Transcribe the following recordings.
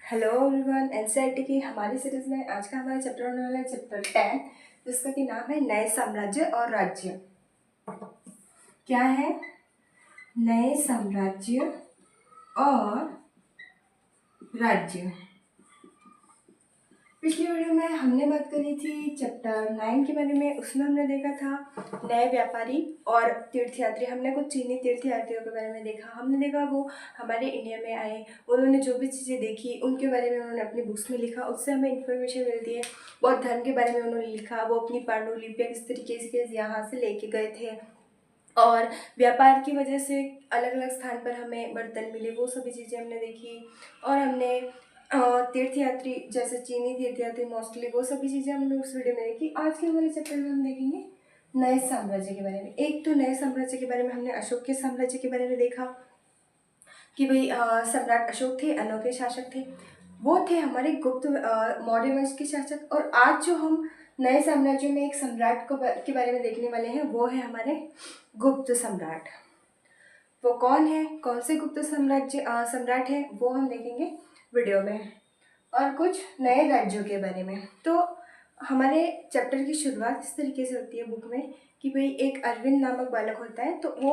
Hello everyone, NCERT की हमारी series में आज का हमारा चैप्टर होने वाला है चैप्टर 10, जिसका कि नाम है नए साम्राज्य और राज्य। क्या है? नए साम्राज्य और राज्य। पिछली वीडियो में हमने बात करी थी चैप्टर 9 के बारे में। उसमें हमने देखा था नए व्यापारी और तीर्थयात्री। हमने कुछ चीनी तीर्थयात्रियों के बारे में देखा। हमने देखा वो हमारे इंडिया में आए, उन्होंने जो भी चीज़ें देखी उनके बारे में उन्होंने अपनी बुक्स में लिखा, उससे हमें इन्फॉर्मेशन मिलती है। बौद्ध धर्म के बारे में उन्होंने लिखा, वो अपनी पांडुलिपियाँ किस तरीके से यहाँ से लेके गए थे, और व्यापार की वजह से अलग अलग स्थान पर हमें बर्तन मिले, वो सभी चीज़ें हमने देखी। और हमने तीर्थयात्री जैसे चीनी तीर्थयात्री मोस्टली वो सभी चीज़ें हमने उस वीडियो में देखी। आज के हमारे चैप्टर में हम देखेंगे नए साम्राज्य के बारे में। एक तो नए साम्राज्य के बारे में हमने अशोक के साम्राज्य के बारे में देखा कि भाई सम्राट अशोक थे, अनोखे शासक थे। वो थे हमारे गुप्त मौर्य वंश के शासक। और आज जो हम नए साम्राज्यों में एक सम्राट के बारे में देखने वाले हैं वो है हमारे गुप्त सम्राट। वो कौन है, कौन से गुप्त सम्राट है, वो हम देखेंगे वीडियो में। और कुछ नए राज्यों के बारे में। तो हमारे चैप्टर की शुरुआत इस तरीके से होती है बुक में कि भाई एक अरविंद नामक बालक होता है, तो वो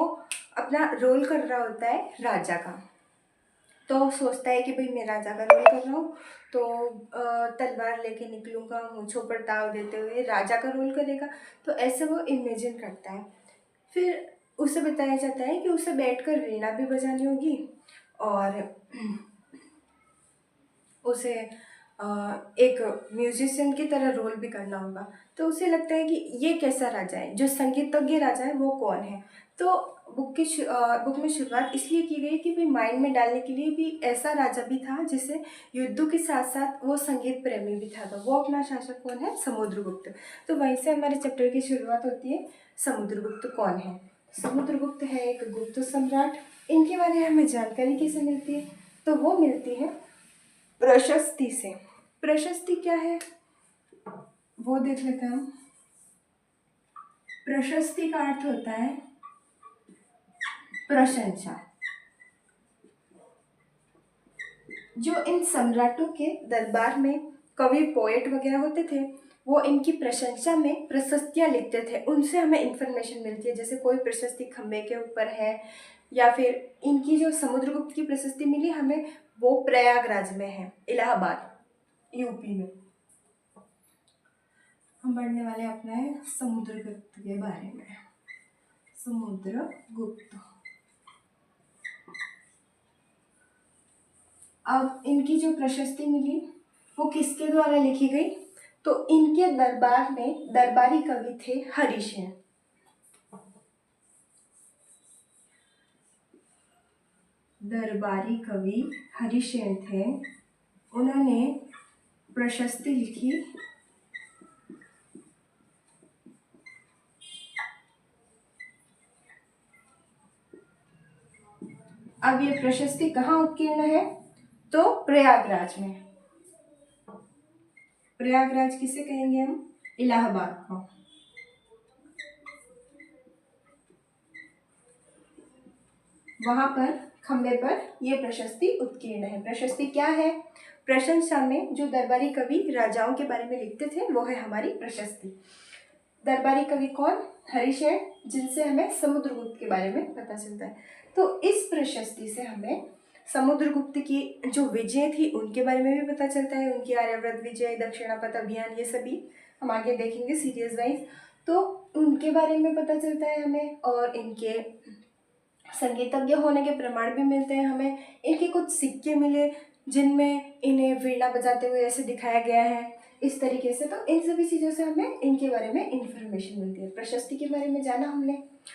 अपना रोल कर रहा होता है राजा का। तो सोचता है कि भाई मैं राजा का रोल कर रहा हूँ, तो तलवार लेके निकलूँगा, मूंछों पर ताव देते हुए राजा का रोल करेगा। तो ऐसे वो इमेजिन करता है। फिर उसे बताया जाता है कि उसे बैठकर वीणा भी बजानी होगी और उसे एक म्यूजिशियन की तरह रोल भी करना होगा। तो उसे लगता है कि ये कैसा राजा है, जो संगीतज्ञ राजा है वो कौन है। तो बुक में शुरुआत इसलिए की गई कि भाई माइंड में डालने के लिए भी ऐसा राजा भी था जिसे युद्धों के साथ साथ वो संगीत प्रेमी भी था। तो वो अपना शासक कौन है? समुद्रगुप्त। तो वहीं से हमारे चैप्टर की शुरुआत होती है। समुद्रगुप्त कौन है? समुद्रगुप्त है एक गुप्त सम्राट। इनके बारे में हमें जानकारी कैसे मिलती है? तो वो मिलती है प्रशस्ति से। प्रशस्ति क्या है वो देख लेते हैं हम। प्रशस्ति का अर्थ होता है प्रशंसा। जो इन सम्राटों के दरबार में कवि पोएट वगैरह होते थे, वो इनकी प्रशंसा में प्रशस्तियाँ लिखते थे। उनसे हमें इंफॉर्मेशन मिलती है। जैसे कोई प्रशस्ति खंबे के ऊपर है, या फिर इनकी जो समुद्रगुप्त की प्रशस्ति मिली हमें, वो प्रयागराज में है, इलाहाबाद यूपी में। हम पढ़ने वाले अपने समुद्रगुप्त के बारे में। समुद्रगुप्त। अब इनकी जो प्रशस्ति मिली वो किसके द्वारा लिखी गई? तो इनके दरबार में दरबारी कवि थे हरिशेन। दरबारी कवि हरिशेन थे, उन्होंने प्रशस्ति लिखी अब ये प्रशस्ति कहाँ उत्कीर्ण है? तो प्रयागराज में। प्रयागराज किसे कहेंगे हम? इलाहाबाद को। वहां पर खंबे पर ये प्रशस्ति उत्कीर्ण है। प्रशस्ति क्या है? प्रशंसा में जो दरबारी कवि राजाओं के बारे में लिखते थे वो है हमारी प्रशस्ति। दरबारी कवि कौन? हरिशेन, जिनसे हमें समुद्रगुप्त के बारे में पता चलता है। तो इस प्रशस्ति से हमें समुद्रगुप्त की जो विजय थी उनके बारे में भी पता चलता है। उनकी आर्यव्रत विजय, दक्षिणापथ अभियान, ये सभी हम आगे देखेंगे सीरीज वाइज। तो उनके बारे में पता चलता है हमें, और इनके संगीतज्ञ होने के प्रमाण भी मिलते हैं हमें। इनके कुछ सिक्के मिले जिनमें इन्हें वीणा बजाते हुए ऐसे दिखाया गया है, इस तरीके से। तो इन सभी चीज़ों से हमें इनके बारे में इंफॉर्मेशन मिलती है। प्रशस्ति के बारे में जाना हमने।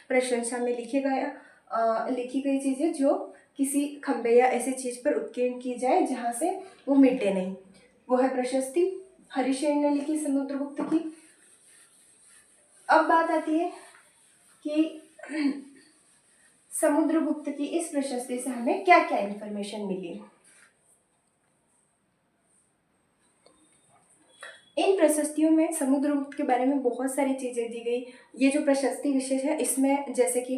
प्रशंसा में लिखी गई चीज़ें जो किसी खंबे या ऐसी चीज़ पर उत्कीर्ण की जाए जहाँ से वो मिटे नहीं, वो है प्रशस्ति। हरिशेन ने लिखी समुद्रगुप्त की। अब बात आती है कि समुद्रगुप्त की इस प्रशस्ति से हमें क्या क्या इंफॉर्मेशन मिली। इन प्रशस्तियों में समुद्रगुप्त के बारे में बहुत सारी चीज़ें दी गई। ये जो प्रशस्ति विशेष है इसमें जैसे कि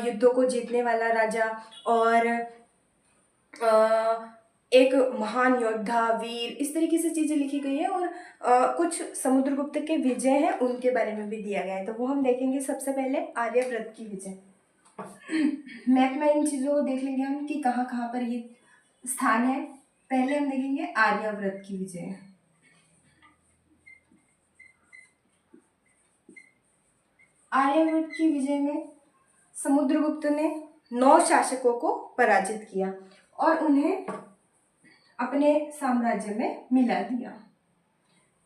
युद्धों को जीतने वाला राजा, और एक महान योद्धा, वीर, इस तरीके से चीज़ें लिखी गई है। और कुछ समुद्रगुप्त के विजय हैं उनके बारे में भी दिया गया है, तो वो हम देखेंगे। सबसे पहले आर्यव्रत की विजय। मैप में इन चीज़ों को देख लेंगे हम कि कहाँ कहाँ पर ये स्थान है। पहले हम देखेंगे आर्यव्रत की विजय। आर्यव्रत की विजय में समुद्रगुप्त ने 9 शासकों को पराजित किया और उन्हें अपने साम्राज्य में मिला दिया।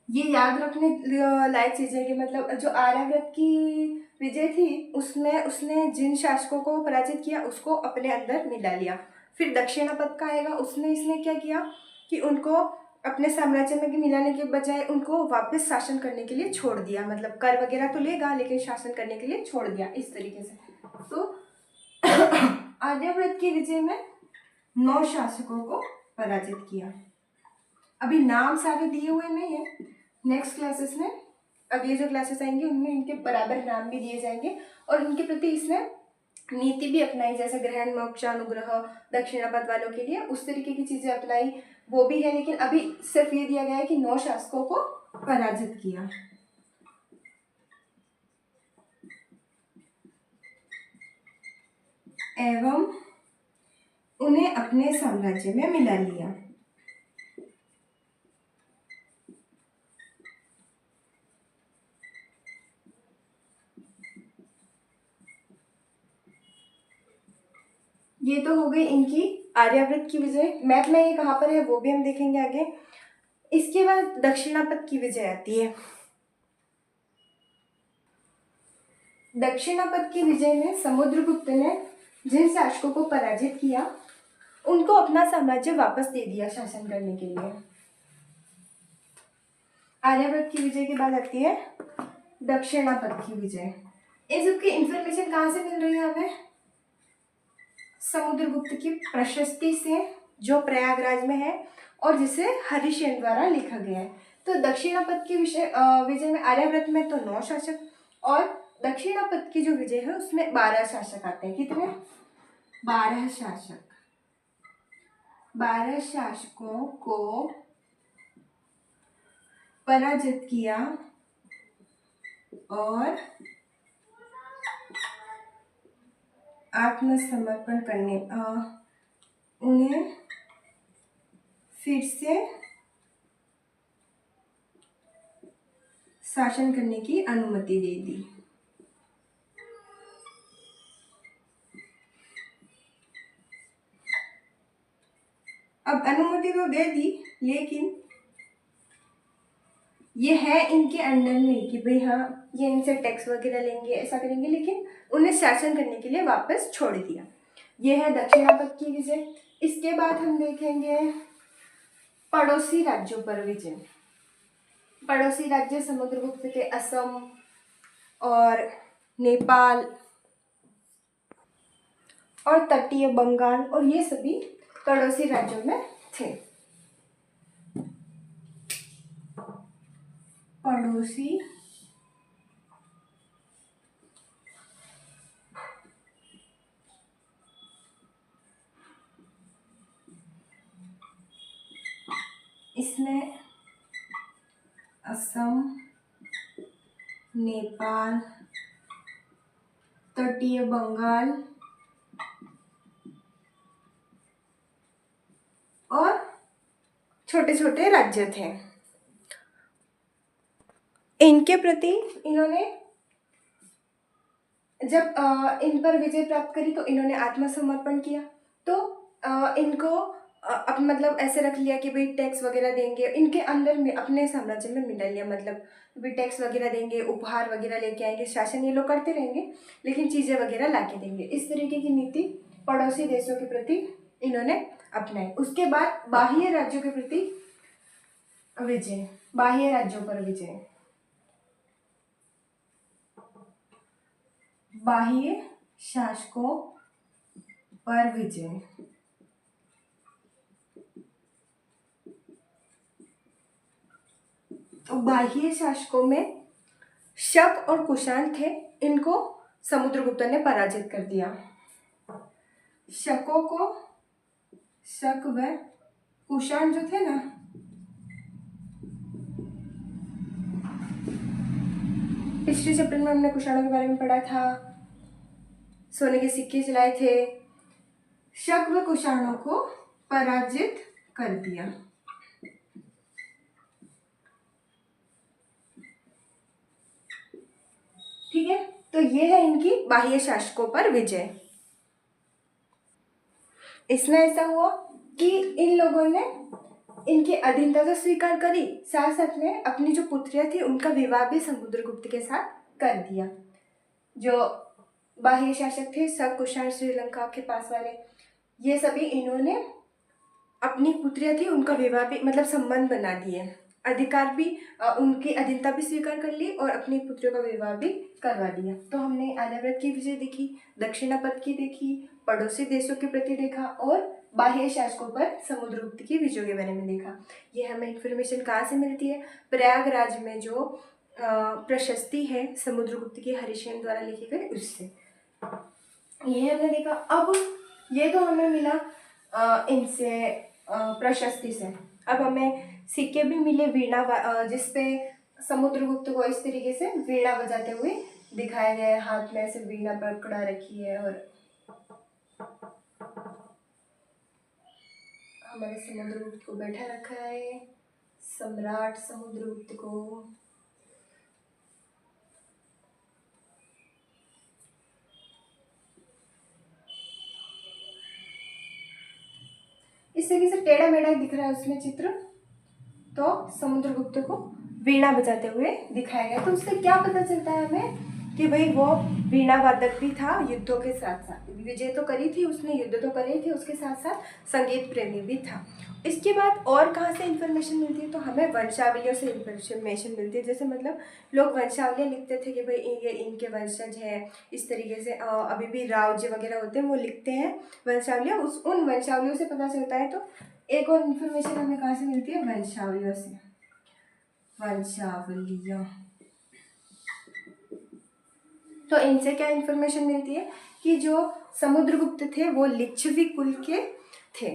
ये याद रखने लायक चीज़ है कि मतलब जो आर्यव्रत की विजय थी उसमें उसने जिन शासकों को पराजित किया उसको अपने अंदर मिला लिया। फिर दक्षिणापथ का आएगा, उसने इसने क्या किया कि उनको अपने साम्राज्य में मिलाने के बजाय उनको वापस शासन करने के लिए छोड़ दिया। मतलब कर वगैरह तो लेगा लेकिन शासन करने के लिए छोड़ दिया, इस तरीके से। तो आर्यव्रत की विजय में 9 शासकों को पराजित किया। अभी नाम सारे दिए हुए नहीं है, नेक्स्ट क्लासेस में, अगले जो क्लासेस आएंगे उनमें इनके बराबर नाम भी दिए जाएंगे और इनके प्रति इसने नीति भी अपनाई, जैसे ग्रहण, मोक्ष, अनुग्रह, दक्षिणापथ वालों के लिए उस तरीके की चीजें अपनाई, वो भी है। लेकिन अभी सिर्फ ये दिया गया है कि 9 शासकों को पराजित किया एवं उन्हें अपने साम्राज्य में मिला लिया। ये तो हो गई इनकी आर्यव्रत की विजय। मैप में ये कहाँ पर है वो भी हम देखेंगे आगे। इसके बाद दक्षिणापथ की विजय आती है। दक्षिणापथ की विजय में समुद्रगुप्त ने जिन शासकों को पराजित किया उनको अपना साम्राज्य वापस दे दिया शासन करने के लिए। आर्यव्रत की विजय के बाद आती है दक्षिणापथ की विजय। इन सबकी इंफॉर्मेशन कहाँ से मिल रही है हमें? समुद्रगुप्त की प्रशस्ति से, जो प्रयागराज में है और जिसे हरिश्चंद्र द्वारा लिखा गया है। तो दक्षिणापथ की विजय में आर्यव्रत में तो 9 शासक और दक्षिणापथ की जो विजय है उसमें 12 शासक आते हैं। कितने? 12 शासक। 12 शासकों को पराजित किया और आत्मसमर्पण करने उन्हें फिर से शासन करने की अनुमति दे दी। अब अनुमति तो दे दी लेकिन ये है इनके अंडर में कि भाई हाँ ये इनसे टैक्स वगैरह लेंगे, ऐसा करेंगे, लेकिन उन्हें शासन करने के लिए वापस छोड़ दिया। ये है दक्षिणापथ की विजय। इसके बाद हम देखेंगे पड़ोसी राज्यों पर विजय। पड़ोसी राज्य समुद्रगुप्त के असम और नेपाल और तटीय बंगाल और ये सभी पड़ोसी राज्यों में थे। पड़ोसी इसमें असम, नेपाल, तटीय बंगाल और छोटे छोटे राज्य थे। इनके प्रति इन्होंने जब इन पर विजय प्राप्त करी तो इन्होंने आत्मसमर्पण किया। तो इनको अब मतलब ऐसे रख लिया कि भाई टैक्स वगैरह देंगे, इनके अंदर में अपने साम्राज्य में मिला लिया। मतलब भी टैक्स वगैरह देंगे, उपहार वगैरह लेके आएंगे, शासन ये लोग करते रहेंगे लेकिन चीज़ें वगैरह ला के देंगे। इस तरीके की नीति पड़ोसी देशों के प्रति इन्होंने अपनाई। उसके बाद बाह्य राज्यों के प्रति विजय। बाह्य राज्यों पर विजय। बाह्य शासकों पर विजय। तो बाह्य शासकों में शक और कुषाण थे, इनको समुद्रगुप्त ने पराजित कर दिया। शकों को, शक व कुषाण जो थे ना, पिछले चैप्टर में हमने कुषाणों के बारे में पढ़ा था, सोने के सिक्के चलाए थे, शक व कुषाणों को पराजित कर दिया। ठीक है, तो ये है इनकी बाह्य शासकों पर विजय। इसमें ऐसा हुआ कि इन लोगों ने इनकी अधीनता तो स्वीकार करी, साथ साथ में अपनी जो पुत्रियां थी उनका विवाह भी समुद्रगुप्त के साथ कर दिया। जो बाह्य शासक थे सब कुषाण, श्रीलंका के पास वाले, ये सभी इन्होंने अपनी पुत्रियां थी उनका विवाह भी मतलब संबंध बना दिए, अधिकार भी उनकी अधीनता भी स्वीकार कर ली और अपनी पुत्रियों का विवाह भी करवा दिया। तो हमने आर्यावर्त की विजय देखी, दक्षिणापथ की देखी, पड़ोसी देशों के प्रति देखा और बाह्य शासकों पर समुद्रगुप्त की विजय के बारे में देखा। ये हमें इन्फॉर्मेशन कहाँ से मिलती है? प्रयागराज में जो प्रशस्ति है समुद्रगुप्त की हरिश्चंद्र द्वारा लिखी गई उससे ये हमने देखा। अब ये तो हमें मिला इनसे प्रशस्ति से। अब हमें सिक्के भी मिले वीणा जिसपे समुद्रगुप्त को इस तरीके से वीणा बजाते हुए दिखाया गया है, हाथ में ऐसे वीणा पकड़ा रखी है और हमारे समुद्रगुप्त को बैठा रखा है, सम्राट समुद्रगुप्त को। इस तरीके से टेढ़ा मेढ़ा दिख रहा है उसमें चित्र, तो समुद्रगुप्त को वीणा बजाते हुए दिखाया गया। तो उससे क्या पता चलता है हमें कि भाई वो वीणा वादक भी था, युद्धों के साथ साथ विजय तो करी थी उसने, युद्ध तो करे थे, उसके साथ साथ संगीत प्रेमी भी था। इसके बाद और कहाँ से इन्फॉर्मेशन मिलती है? तो हमें वंशावलियों से इन्फॉर्मेशन मिलती है। जैसे मतलब लोग वंशावलियाँ लिखते थे कि भाई ये इनके वंशज है, इस तरीके से अभी भी राव जी वगैरह होते हैं वो लिखते हैं वंशावलियाँ, उन वंशावलियों से पता चलता है। तो एक और इन्फॉर्मेशन हमें कहाँ से मिलती है? वंशावलियों से। वंशावलियाँ, तो इनसे क्या इन्फॉर्मेशन मिलती है कि जो समुद्रगुप्त थे वो लिच्छवी कुल के थे।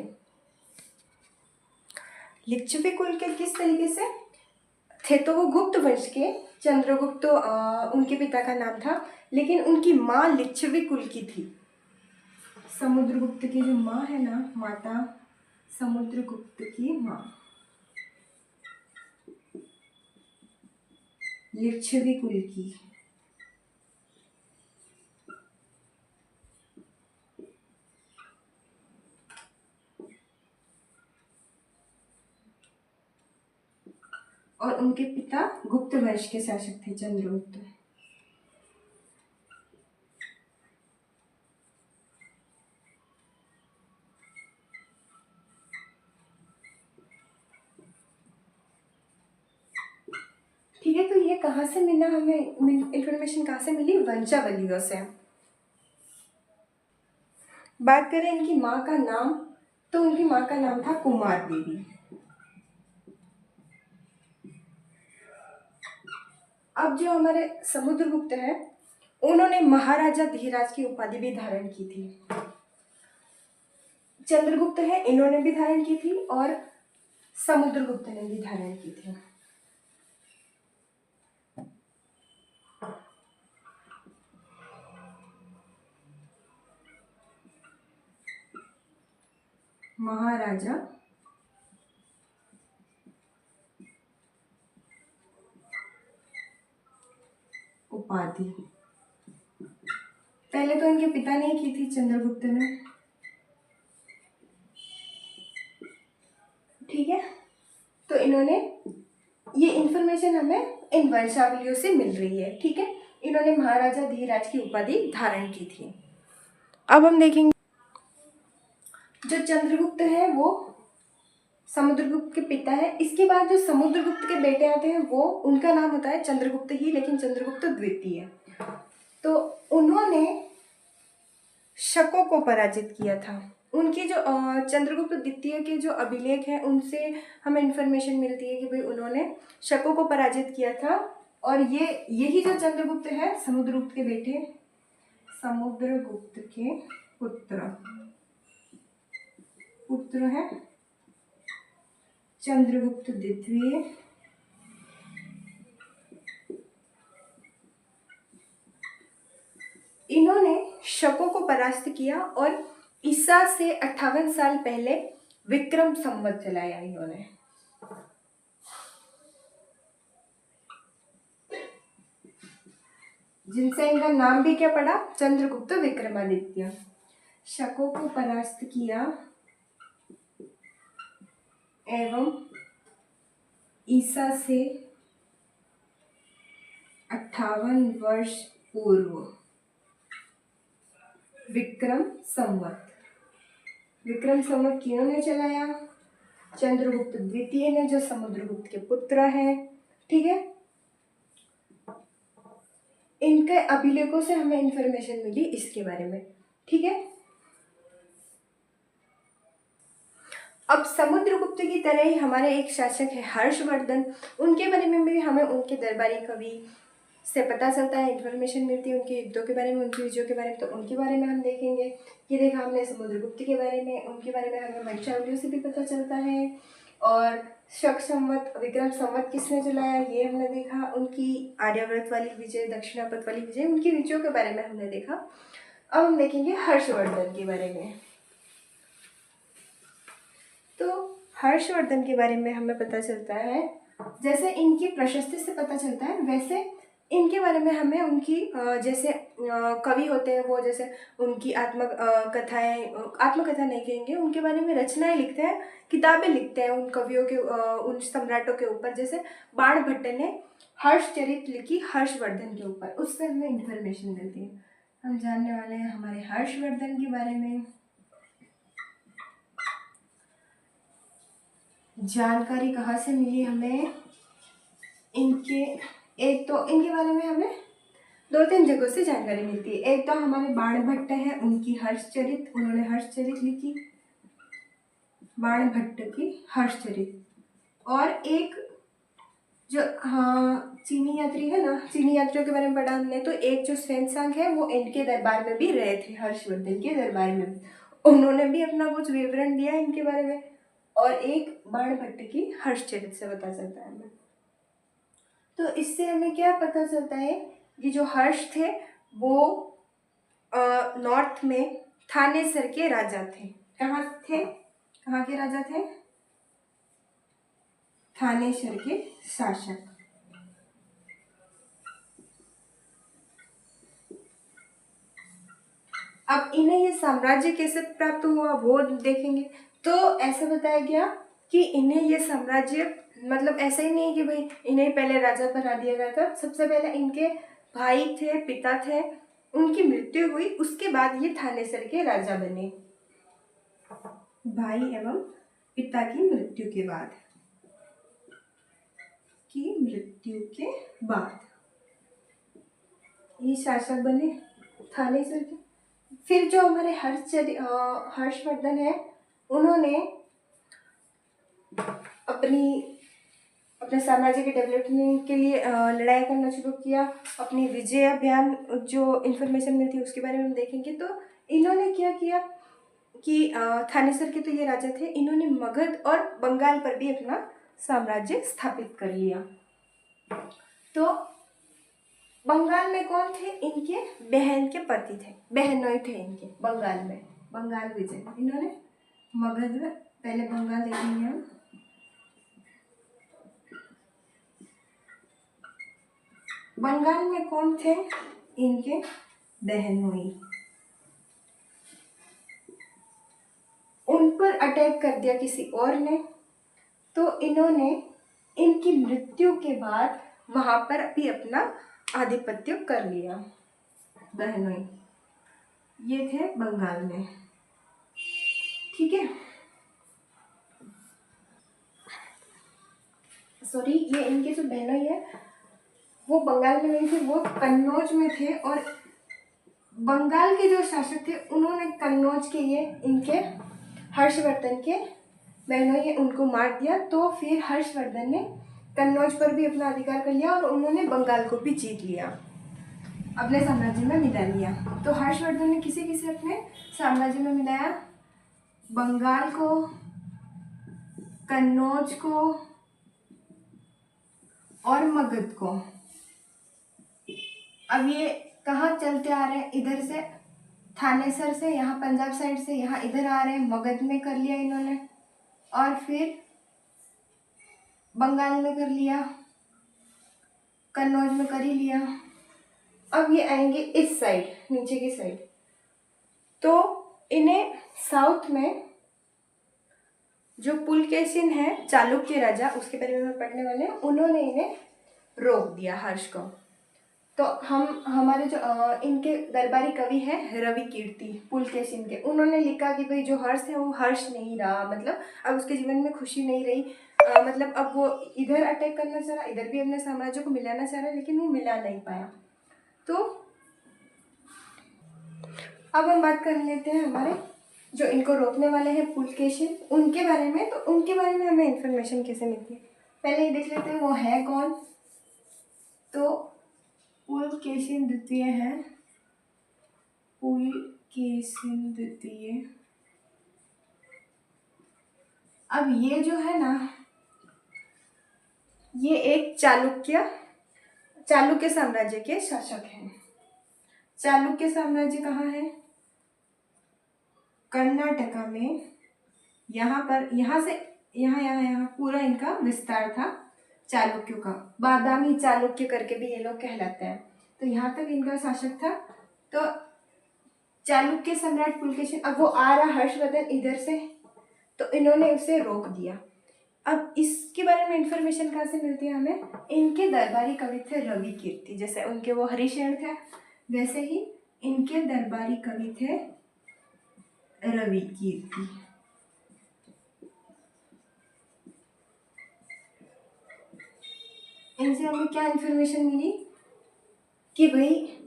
लिच्छवी कुल के किस तरीके से थे? तो वो गुप्त वंश के, चंद्रगुप्त उनके पिता का नाम था, लेकिन उनकी माँ लिच्छवी कुल की थी। समुद्रगुप्त की जो माँ है ना, माता समुद्रगुप्त की माँ लिच्छवी कुल की। और उनके पिता गुप्त वंश के शासक थे, चंद्रगुप्त। ठीक है, तो ये कहाँ से मिला हमें? इंफॉर्मेशन कहाँ से मिली? वंशावलियों से। बात करें इनकी माँ का नाम, तो उनकी माँ का नाम था कुमार देवी। अब जो हमारे समुद्रगुप्त है उन्होंने महाराजा धीराज की उपाधि भी धारण की थी। चंद्रगुप्त है इन्होंने भी धारण की थी और समुद्रगुप्त ने भी धारण की थी। महाराजा उपाधि पहले तो इनके पिता ने की थी, चंद्रगुप्त ने। ठीक है, तो इन्होंने ये इंफॉर्मेशन हमें इन वंशावलियों से मिल रही है। ठीक है, इन्होंने महाराजा धीराज की उपाधि धारण की थी। अब हम देखेंगे जो चंद्रगुप्त है वो समुद्रगुप्त के पिता है। इसके बाद जो समुद्रगुप्त के बेटे आते हैं वो, उनका नाम होता है चंद्रगुप्त ही, लेकिन चंद्रगुप्त द्वितीय। तो उन्होंने शकों को पराजित किया था। उनकी जो चंद्रगुप्त द्वितीय के जो अभिलेख हैं उनसे हमें इन्फॉर्मेशन मिलती है कि भाई उन्होंने शकों को पराजित किया था। और यही जो चंद्रगुप्त है समुद्रगुप्त के बेटे, समुद्रगुप्त के पुत्र है। चंद्रगुप्त द्वितीय इन्होंने शकों को परास्त किया और ईसा से 58 साल पहले विक्रम संवत चलाया इन्होंने। जिनसे इनका नाम भी क्या पड़ा, चंद्रगुप्त विक्रमादित्य। शकों को परास्त किया एवं ईसा से 58 वर्ष पूर्व विक्रम संवत। विक्रम संवत किन्होंने चलाया? चंद्रगुप्त द्वितीय ने, जो समुद्रगुप्त के पुत्र हैं। ठीक है, इनके अभिलेखों से हमें इंफॉर्मेशन मिली इसके बारे में। ठीक है, अब समुद्रगुप्त की तरह ही हमारे एक शासक है हर्षवर्धन, उनके बारे में भी हमें उनके दरबारी कवि से पता चलता है, इंफॉर्मेशन मिलती है उनके युद्धों के बारे में, उनकी विजयों के बारे में। तो उनके बारे में हम देखेंगे। ये देखा हमने समुद्रगुप्त के बारे में, उनके बारे में हमें वंशावलियों से भी पता चलता है। और शक संवत, विक्रम संवत किसने चलाया ये हमने देखा। उनकी आर्यावर्त वाली विजय, दक्षिणापथ वाली विजय, उनकी विजयों के बारे में हमने देखा। अब हम देखेंगे हर्षवर्धन के बारे में। तो हर्षवर्धन के बारे में हमें पता चलता है, जैसे इनकी प्रशस्ति से पता चलता है, वैसे इनके बारे में हमें उनकी जैसे कवि होते हैं वो, जैसे उनकी आत्मकथाएं, आत्मकथा नहीं कहेंगे, उनके बारे में रचनाएं लिखते हैं, किताबें लिखते हैं उन कवियों के, उन सम्राटों के ऊपर। जैसे बाणभट्ट ने हर्षचरित लिखी हर्षवर्धन के ऊपर, उससे हमें इंफॉर्मेशन मिलती है। हम जानने वाले हैं हमारे हर्षवर्धन के बारे में। जानकारी कहाँ से मिली हमें? एक तो इनके बारे में हमें 2-3 जगहों से जानकारी मिलती है। एक तो हमारे बाणभट्ट है, उनकी हर्षचरित, उन्होंने हर्षचरित लिखी, बाणभट्ट की हर्षचरित। और एक जो चीनी यात्री है ना, चीनी यात्रियों के बारे में पढ़ा हमने, तो एक जो षेनसांग है वो इनके दरबार में भी रहे थे, हर्षवर्धन के दरबार में, उन्होंने भी अपना कुछ विवरण दिया इनके बारे में। और एक बाणभट्ट की हर्षचरित से पता चलता है हमें। तो इससे हमें क्या पता चलता है कि जो हर्ष थे वो नॉर्थ में थानेसर के राजा थे। कहाँ थे? कहाँ के राजा थे? थानेसर के शासक। अब इन्हें ये साम्राज्य कैसे प्राप्त हुआ वो देखेंगे। तो ऐसा बताया गया कि इन्हें ये साम्राज्य, मतलब ऐसा ही नहीं कि भाई इन्हें पहले राजा बना दिया गया था। सबसे पहले इनके भाई थे, पिता थे, उनकी मृत्यु हुई, उसके बाद ये थानेसर के राजा बने। भाई एवं पिता की मृत्यु के बाद ये शासक बने थानेसर के। फिर जो हमारे हर्षवर्धन है, उन्होंने अपने साम्राज्य के डेवलपमेंट के लिए लड़ाई करना शुरू किया। अपनी विजय अभियान, जो इन्फॉर्मेशन मिलती है उसके बारे में हम देखेंगे। तो इन्होंने क्या किया कि थानेसर के तो ये राजा थे, इन्होंने मगध और बंगाल पर भी अपना साम्राज्य स्थापित कर लिया। तो बंगाल में कौन थे? इनके बहन के पति थे, बहनोई थे इनके बंगाल में, बंगाल विजय। इन्होंने मगध में, पहले बंगाल देखेंगे हम। बंगाल में कौन थे? इनके बहनोई। उन पर अटैक कर दिया किसी और ने, तो इन्होंने इनकी मृत्यु के बाद वहां पर भी अपना आधिपत्य कर लिया। बहनोई ये थे बंगाल में। ठीक है, सॉरी, ये इनके जो बहनोई है वो बंगाल में नहीं थे, वो कन्नौज में थे। और बंगाल के जो शासक थे उन्होंने कन्नौज के ये इनके हर्षवर्धन के बहनोई है उनको मार दिया। तो फिर हर्षवर्धन ने कन्नौज पर भी अपना अधिकार कर लिया और उन्होंने बंगाल को भी जीत लिया, अपने साम्राज्य में मिला लिया। तो हर्षवर्धन ने किसे किसे अपने साम्राज्य में मिलाया? बंगाल को, कन्नौज को और मगध को। अब ये कहाँ चलते आ रहे हैं, इधर से थानेसर से, यहाँ पंजाब साइड से यहाँ इधर आ रहे हैं, मगध में कर लिया इन्होंने और फिर बंगाल में कर लिया, कन्नौज में कर ही लिया। अब ये आएंगे इस साइड, नीचे की साइड, तो इन्हें साउथ में जो पुलकेशिन है चालुक्य राजा, उसके बारे में पढ़ने वाले हैं, उन्होंने इन्हें रोक दिया हर्ष को। तो हम हमारे जो इनके दरबारी कवि हैं रवि कीर्ति पुलकेशिन के, उन्होंने लिखा कि भाई जो हर्ष है वो हर्ष नहीं रहा, मतलब अब उसके जीवन में खुशी नहीं रही, मतलब अब वो इधर अटैक करना चाह रहा, इधर भी अपने साम्राज्य को मिलाना चाह रहा, लेकिन वो मिला नहीं पाया। तो अब हम बात कर लेते हैं हमारे जो इनको रोकने वाले हैं पुलकेशिन, उनके बारे में। तो उनके बारे में हमें इंफॉर्मेशन कैसे मिलती है, पहले ये देख लेते हैं वो है कौन। तो पुलकेशिन द्वितीय है, पुलकेशिन द्वितीय। अब ये जो है ना, ये एक चालुक्य साम्राज्य के शासक हैं। चालुक्य साम्राज्य कहाँ है, कर्नाटका में, यहाँ पर, यहाँ से यहाँ पूरा इनका विस्तार था चालुक्यों का। बादामी चालुक्य करके भी ये लोग कहलाते हैं। तो यहाँ तक इनका शासक था। तो चालुक्य सम्राट पुलकेशिन, अब वो आ रहा हर्षवर्धन इधर से, तो इन्होंने उसे रोक दिया। अब इसके बारे में इंफॉर्मेशन कहाँ से मिलती है हमें, इनके दरबारी कवि थे रवि कीर्ति, जैसे उनके वो हरिशरण थे वैसे ही इनके दरबारी कवि थे रवि कीर्ति। इनसे हमें क्या इंफॉर्मेशन मिली कि भाई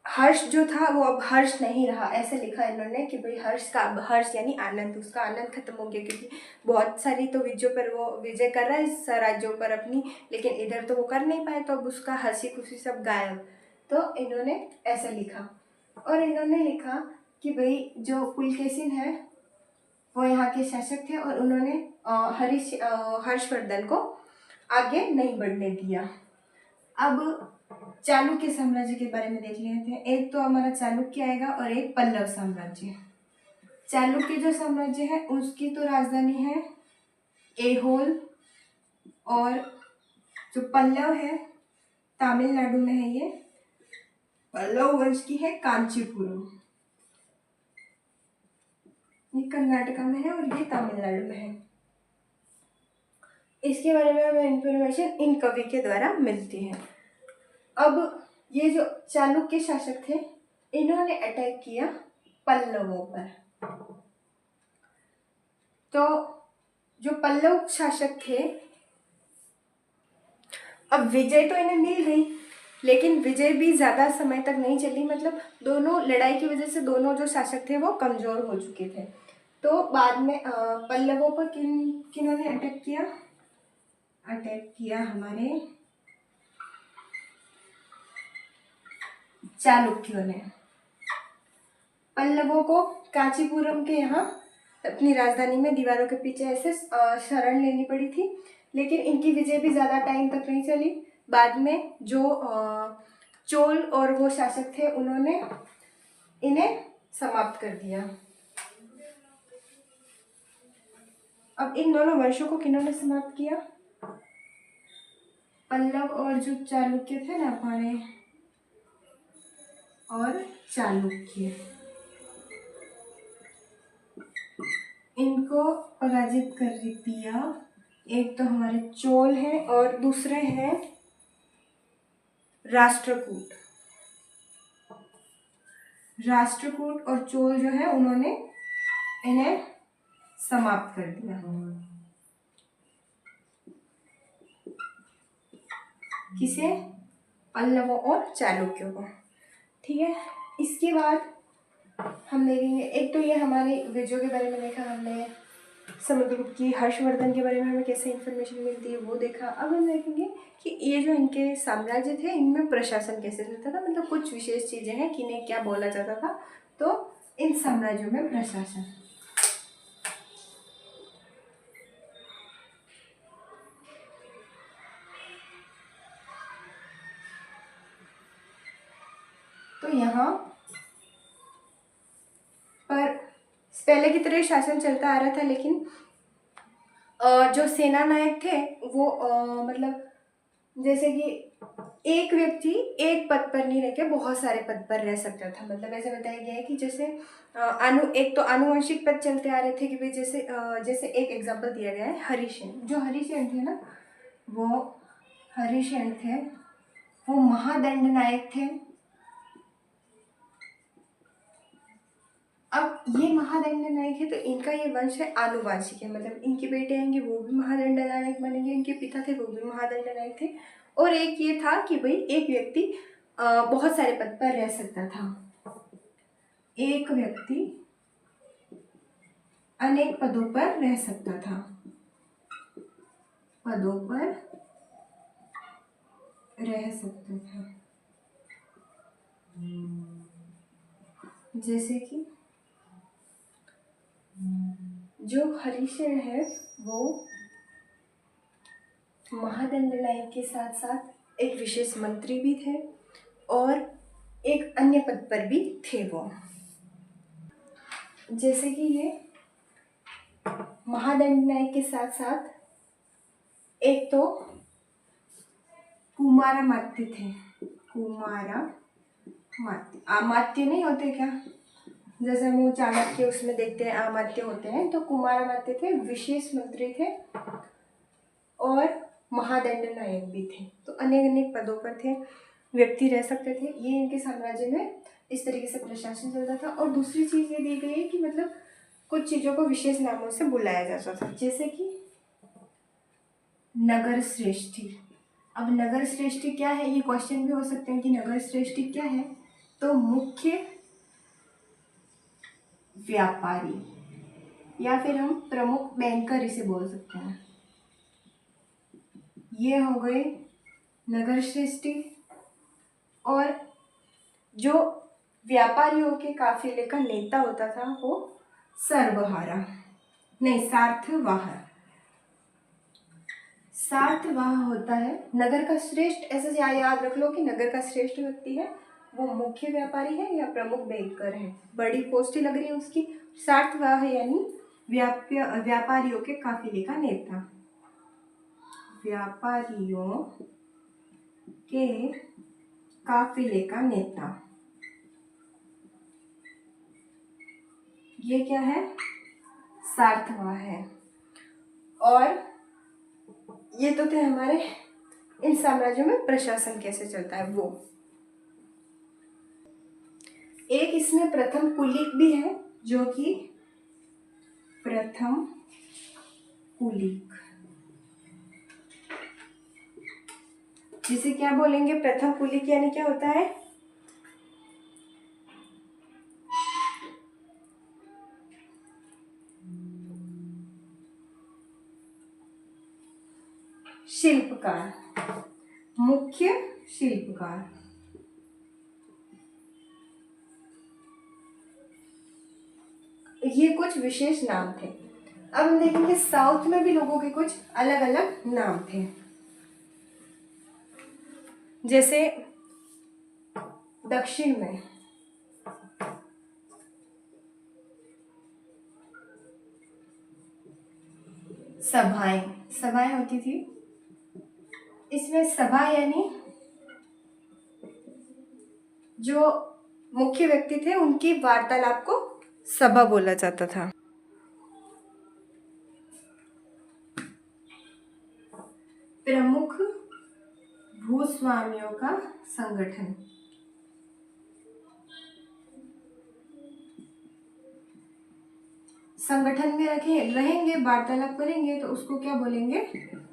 हर्ष जो था वो अब हर्ष नहीं रहा, ऐसे लिखा इन्होंने कि भाई हर्ष यानी आनंद, उसका आनंद खत्म हो गया, क्योंकि बहुत सारी तो विजयों पर वो विजय कर रहा है इस राज्यों पर अपनी, लेकिन इधर तो वो कर नहीं पाए, तो अब उसका हंसी खुशी सब गायब। तो इन्होंने ऐसा लिखा, और इन्होंने लिखा कि भाई जो पुलकेशिन है वो यहाँ के शासक थे और उन्होंने हर्षवर्धन को आगे नहीं बढ़ने दिया। अब चालुक्य साम्राज्य के बारे में देख लेते हैं। एक तो हमारा चालुक्य आएगा और एक पल्लव साम्राज्य। चालुक्य जो साम्राज्य है उसकी तो राजधानी है ऐहोल, और जो पल्लव है तमिलनाडु में है, ये पल्लव वंश की है कांचीपुरम, ये कर्नाटका में है और ये तमिलनाडु में है। इसके बारे में हमें इंफॉर्मेशन इन कवि के द्वारा मिलती है। अब ये जो चालुक्य शासक थे इन्होंने अटैक किया पल्लवों पर। तो जो पल्लव शासक थे, अब विजय तो इन्हें मिल गई, लेकिन विजय भी ज़्यादा समय तक नहीं चली, मतलब दोनों लड़ाई की वजह से दोनों जो शासक थे वो कमज़ोर हो चुके थे। तो बाद में पल्लवों पर किन्होंने अटैक किया हमारे चालुक्यों ने। पल्लवों को कांचीपुरम के यहाँ अपनी राजधानी में दीवारों के पीछे ऐसे शरण लेनी पड़ी थी, लेकिन इनकी विजय भी ज़्यादा टाइम तक नहीं चली। बाद में जो चोल और वो शासक थे उन्होंने इन्हें समाप्त कर दिया। अब इन दोनों वंशों को किन्होंने समाप्त किया, पल्लव और जो चालुक्य थे ना हमारे, और चालुक्य, इनको पराजित कर दिया। एक तो हमारे चोल हैं और दूसरे हैं राष्ट्रकूट और चोल जो है उन्होंने इन्हें समाप्त कर दिया। किसे, पल्लवों और चालुक्यों को। ठीक है, इसके बाद हम देखेंगे, एक तो ये हमारे विजयों के बारे में देखा हमने, समुद्रगुप्त की, हर्षवर्धन के बारे में हमें कैसे इन्फॉर्मेशन मिलती है वो देखा। अब हम देखेंगे कि ये जो इनके साम्राज्य थे इनमें प्रशासन कैसे चलता था, मतलब कुछ विशेष चीज़ें हैं कि इन्हें क्या बोला जाता था। तो इन साम्राज्यों में प्रशासन, तो यहाँ पर पहले की तरह शासन चलता आ रहा था, लेकिन जो सेना नायक थे वो मतलब जैसे कि एक व्यक्ति एक पद पर नहीं रह के बहुत सारे पद पर रह सकता था। मतलब ऐसे बताया गया है कि जैसे एक तो आनुवंशिक पद चलते आ रहे थे कि भाई जैसे एक एग्जांपल दिया गया है हरिसेन। जो हरिसेन थे ना, वो हरिसेन थे, वो महादंड नायक थे। अब ये महादंड नायक है तो इनका ये वंश है आनुवांशिक है, मतलब इनके बेटे आएंगे वो भी महादंड नायक बनेंगे, इनके पिता थे वो भी महादंड नायक थे। और एक ये था कि भाई एक व्यक्ति बहुत सारे पद पर रह सकता था, एक व्यक्ति अनेक पदों पर रह सकता था, पदों पर रह सकता था। जैसे कि जो हरिसेन है वो महादंड नायक के साथ साथ एक विशेष मंत्री भी थे और एक अन्य पद पर भी थे वो। जैसे कि ये महादंड नायक के साथ साथ एक तो कुमारामात्य थे, कुमारामात्य अमात्य नहीं होते क्या, जैसे हम वो चाणक्य उसमें देखते हैं अमात्य होते हैं, तो कुमारामात्य थे, विशेष मंत्री थे और महादंड नायक भी थे। तो अनेक अनेक पदों पर थे, व्यक्ति रह सकते थे। ये इनके साम्राज्य में इस तरीके से प्रशासन चलता था। और दूसरी चीज़ ये दी गई है कि मतलब कुछ चीज़ों को विशेष नामों से बुलाया जाता था, जैसे कि नगर श्रेष्ठी। अब नगर श्रेष्ठी क्या है, ये क्वेश्चन भी हो सकते हैं कि नगर श्रेष्ठी क्या है। तो मुख्य व्यापारी या फिर हम प्रमुख बैंकर इसे बोल सकते हैं। ये हो गए नगर श्रेष्ठी। और जो व्यापारियों के काफिले का नेता होता था वो सार्थवाह होता है। नगर का श्रेष्ठ, ऐसे याद रख लो कि नगर का श्रेष्ठ व्यक्ति है वो मुख्य व्यापारी है या प्रमुख बैंकर है, बड़ी पोस्ट ही लग रही है उसकी। सार्थवाह यानी व्यापारियों के काफिले का नेता, व्यापारियों के काफिले का नेता, ये क्या है, सार्थवाह है। और ये तो थे हमारे इन साम्राज्यों में प्रशासन कैसे चलता है वो। एक इसमें प्रथम कुलीक भी है, जो कि प्रथम कुलीक, जिसे क्या बोलेंगे, प्रथम कुलीक यानी क्या होता है, शिल्पकार, मुख्य शिल्पकार। ये कुछ विशेष नाम थे। अब हम देखेंगे साउथ में भी लोगों के कुछ अलग अलग नाम थे। जैसे दक्षिण में सभाएं होती थी। इसमें सभा यानी जो मुख्य व्यक्ति थे उनकी वार्तालाप को सभा बोला जाता था। प्रमुख भूस्वामियों का संगठन, संगठन में रहेंगे, वार्तालाप करेंगे तो उसको क्या बोलेंगे,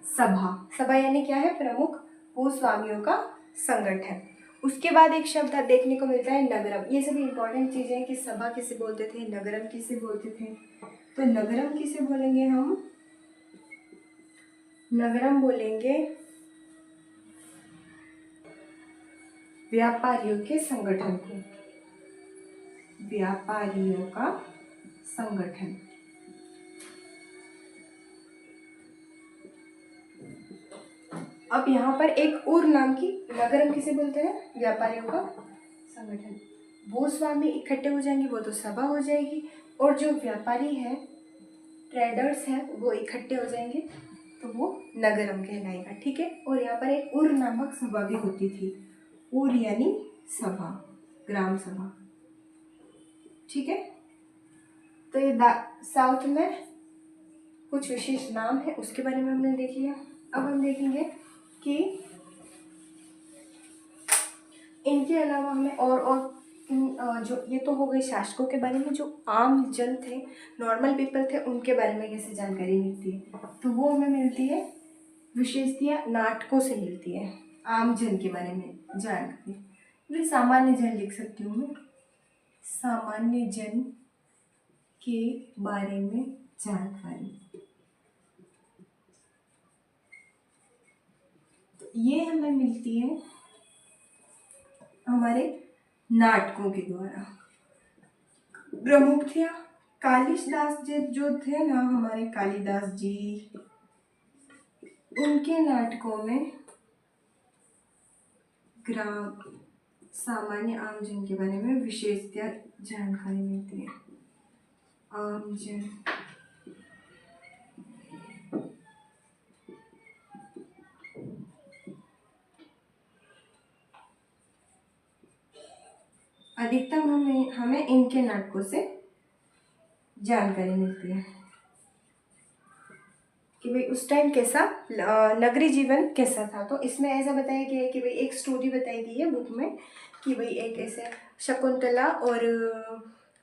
सभा यानी क्या है, प्रमुख भूस्वामियों का संगठन। उसके बाद एक शब्द देखने को मिलता है नगरम। ये सभी इंपॉर्टेंट चीजें हैं कि सभा किसे बोलते थे, नगरम किसे बोलते थे। तो नगरम किसे बोलेंगे हम, नगरम बोलेंगे व्यापारियों के संगठन को, व्यापारियों का संगठन। अब यहाँ पर एक और नाम की, नगरम किसे बोलते हैं, व्यापारियों का संगठन। भूस्वामी इकट्ठे हो जाएंगे, वो तो सभा हो जाएगी। और जो व्यापारी हैं, ट्रेडर्स हैं, वो इकट्ठे हो जाएंगे तो वो नगरम कहलाएगा। ठीक है। और यहाँ पर एक उर नामक सभा भी होती थी। उर यानी सभा, ग्राम सभा। ठीक है। तो ये साउथ में कुछ विशेष नाम है, उसके बारे में हमने देख लिया। अब हम देखेंगे कि इनके अलावा हमें और जो ये तो हो गई शासकों के बारे में, जो आम जन थे, नॉर्मल पीपल थे, उनके बारे में कैसे जानकारी मिलती है, तो वो हमें मिलती है विशेषतया नाटकों से मिलती है। आम जन के बारे में जानकारी, सामान्य जन लिख सकती हूँ मैं, सामान्य जन के बारे में जानकारी। तो ये हमें मिलती है हमारे नाटकों के द्वारा। प्रमुख थे कालिदास जी, जो थे ना हमारे कालिदास जी, उनके नाटकों में ग्राम सामान्य आम जन के बारे में विशेषतः जानकारी मिलती है। आम जन, अधिकतम हमें इनके नाटकों से जानकारी मिलती है कि भाई उस टाइम कैसा नगरी जीवन कैसा था। तो इसमें ऐसा बताया गया है कि भाई एक स्टोरी बताई गई है बुक में कि भाई एक ऐसे शकुंतला और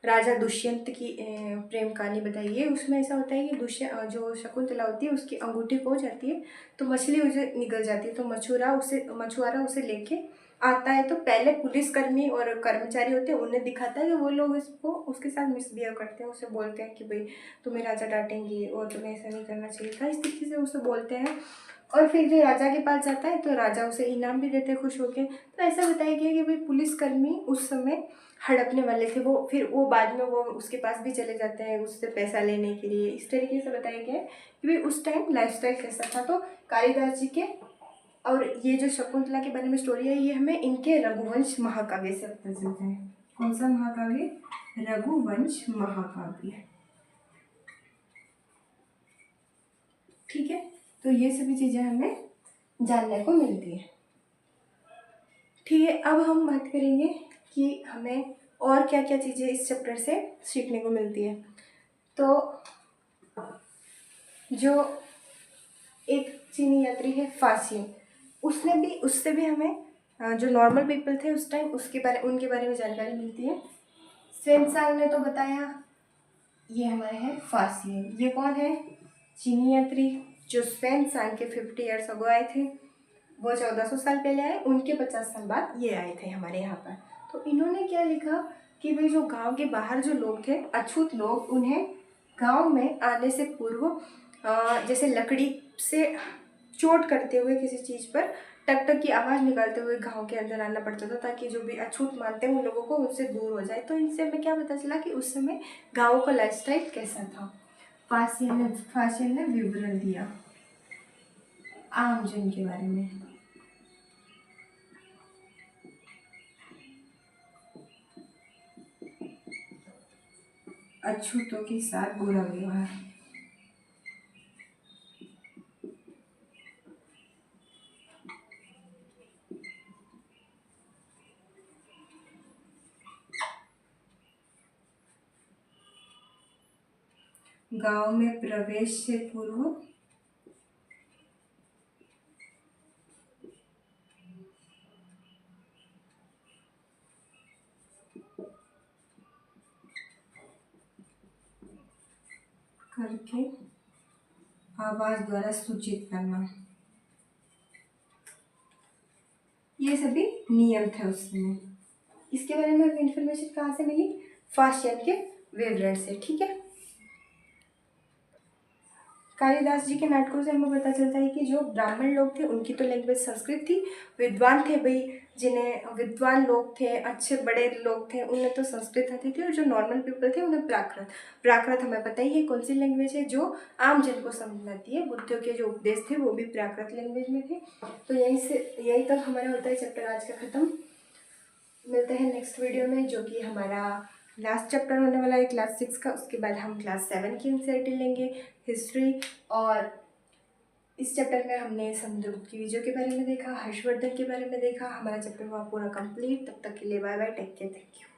राजा दुष्यंत की प्रेम कहानी बताई है। उसमें ऐसा होता है कि जो शकुंतला होती है उसकी अंगूठी खो जाती है, तो मछली उसे निकल जाती है, तो मछुआरा उसे लेके आता है। तो पहले पुलिसकर्मी और कर्मचारी होते हैं, उन्हें दिखाता है कि वो लोग इसको उसके साथ मिसबिहेव करते हैं, उसे बोलते हैं कि भाई तुम्हें राजा डांटेंगे और तुम्हें ऐसा नहीं करना चाहिए था, इस तरीके से उसे बोलते हैं। और फिर जो राजा के पास जाता है तो राजा उसे इनाम भी देते हैं खुश होके। तो ऐसा बताया गया कि भाई पुलिसकर्मी उस समय हड़पने वाले थे, वो फिर वो बाद में वो उसके पास भी चले जाते हैं उससे पैसा लेने के लिए। इस तरीके से बताया गया है कि भाई उस टाइम लाइफस्टाइल कैसा था। तो कालिदास जी के और ये जो शकुंतला के बारे में स्टोरी है, ये हमें इनके रघुवंश महाकाव्य से पता चलता है। कौन सा महाकाव्य? रघुवंश महाकाव्य। ठीक है। तो ये सभी चीजें हमें जानने को मिलती है। ठीक है। अब हम बात करेंगे कि हमें और क्या क्या चीजें इस चैप्टर से सीखने को मिलती है। तो जो एक चीनी यात्री है फासिन, उससे भी हमें जो नॉर्मल पीपल थे उस टाइम उनके बारे में जानकारी मिलती है। सेंसांग ने तो बताया। ये हमारे हैं फासिन। ये कौन है? चीनी यात्री जो सेंसांग के 50 ईयर्स अगो आए थे। वो 1400 साल पहले आए, उनके 50 साल बाद ये आए थे हमारे यहाँ पर। तो इन्होंने क्या लिखा कि भाई जो गांव के बाहर जो लोग थे, अछूत लोग, उन्हें गांव में आने से पूर्व जैसे लकड़ी से चोट करते हुए किसी चीज़ पर टक टक की आवाज़ निकालते हुए गांव के अंदर आना पड़ता था, ताकि जो भी अछूत मानते हैं उन लोगों को उनसे दूर हो जाए। तो इनसे हमें क्या पता चला कि उस समय गाँव का लाइफस्टाइल कैसा था। फासिन ने विवरण दिया आमजन के बारे में। अछूतों के साथ बुरा व्यवहार। गांव में प्रवेश से पूर्व करके आवाज द्वारा सूचित करना, ये सभी नियम थे उस समय। इसके बारे में हमें इंफॉर्मेशन कहाँ से मिली? फासिन के विवरण से। ठीक है। कालिदास जी के नाटकों से हमें पता चलता है कि जो ब्राह्मण लोग थे उनकी तो लैंग्वेज संस्कृत थी। विद्वान थे भाई, जिन्हें विद्वान लोग थे, अच्छे बड़े लोग थे, उन्हें तो संस्कृत आती थी। और जो नॉर्मल पीपल थे उन्हें प्राकृत हमें पता ही है कौन सी लैंग्वेज है जो आम जन को समझ आती है। बुद्धों के जो उपदेश थे वो भी प्राकृत लैंग्वेज में थे। तो यहीं तक हमारा होता है चैप्टर आज का खत्म। मिलते मिलते हैं नेक्स्ट वीडियो में, जो कि हमारा लास्ट चैप्टर होने वाला है क्लास 6 का। उसके बाद हम क्लास 7 की एनसीईआरटी लेंगे, हिस्ट्री। और इस चैप्टर में हमने समुद्रगुप्त की विजयों के बारे में देखा, हर्षवर्धन के बारे में देखा। हमारा चैप्टर हुआ पूरा कंप्लीट। तब तक के लिए bye bye, take care, thank you.